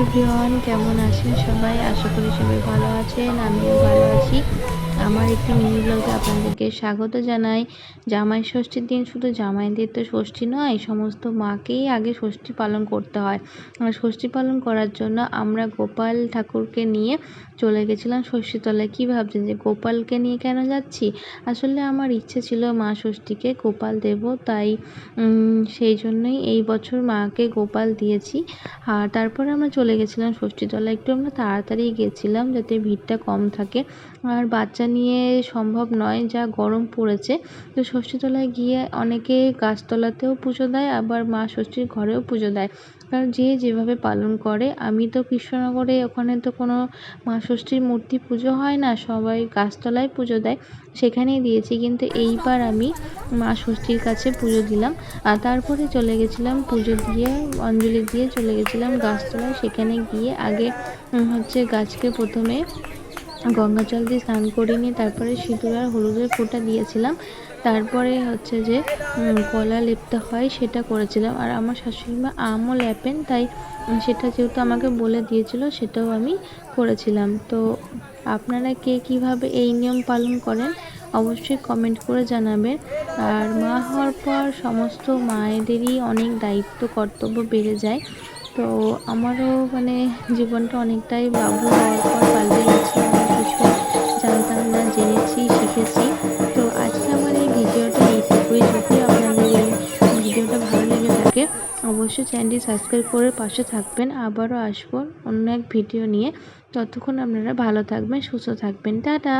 Everyone, কেমন আছেন সবাই? আশা করি সবাই ভালো আছেন। আমিও ভালো আছি। আমার একটি মিনি ব্লগে আপনাদেরকে স্বাগত জানাই। জামাই ষষ্ঠীর দিন শুধু জামাইদের তো ষষ্ঠী নয়, সমস্ত মাকেই আগে ষষ্ঠী পালন করতে হয়। আর ষষ্ঠী পালন করার জন্য আমরা গোপাল ঠাকুরকে নিয়ে চলে গেছিলাম ষষ্ঠীতলায়। কী ভাবছেন যে গোপালকে নিয়ে কেন যাচ্ছি? আসলে আমার ইচ্ছে ছিল মা ষষ্ঠীকে গোপাল দেব, তাই সেই জন্যই এই বছর মাকে গোপাল দিয়েছি। আর তারপরে আমরা চলে গেছিলাম ষষ্ঠীতলায়। একটু আমরা তাড়াতাড়ি গেছিলাম যাতে ভিড়টা কম থাকে। আর বাচ্চা নিয়ে সম্ভব নয়, যা গরম পড়েছে। তো ষষ্ঠীতলায় গিয়ে অনেকে গাছতলাতেও পুজো দেয়, আবার মা ষষ্ঠীর ঘরেও পুজো দেয়। কারণ যে যেভাবে পালন করে। আমি তো কৃষ্ণনগরে, ওখানে তো কোনো মা ষষ্ঠীর মূর্তি পুজো হয় না, সবাই গাছতলায় পুজো দেয়, সেখানেই দিয়েছি। কিন্তু এইবার আমি মা ষষ্ঠীর কাছে পুজো দিলাম। আর তারপরে চলে গেছিলাম পুজো দিয়ে, অঞ্জলি দিয়ে চলে গেছিলাম গাছতলায়। সেখানে গিয়ে আগে গাছকে প্রথমে গঙ্গা জল দিয়ে স্নান করিয়ে নিয়ে তারপরে সিঁদুর আর হলুদের ফোঁটা দিয়েছিলাম। তারপরে যে কলা লেপতে হয় সেটা করেছিলাম। আর আমার শাশুড়ি মা আমও লেপেন, তাই সেটা যেহেতু আমাকে বলে দিয়েছিল সেটাও আমি করেছিলাম। তো আপনারা কে কীভাবে এই নিয়ম পালন করেন অবশ্যই কমেন্ট করে জানাবেন। আর মা হওয়ার পর সমস্ত মায়েদেরই অনেক দায়িত্ব কর্তব্য বেড়ে যায়। তো আমারও জীবনটা অনেকটাই বাবু হওয়ার পর পাল্টে গেছে। অনেক কিছু জানতাম না, জেনেছি, শিখেছি। তো আজকে আমার এই ভিডিওটা এইটুকুই। যদি আপনাদের এই ভিডিওটা ভালো লেগে থাকে অবশ্যই চ্যানেলটি সাবস্ক্রাইব করে পাশে থাকবেন। আবারও আসবো অন্য এক ভিডিও নিয়ে। ততক্ষণ আপনারা ভালো থাকবেন, সুস্থ থাকবেন। টাটা।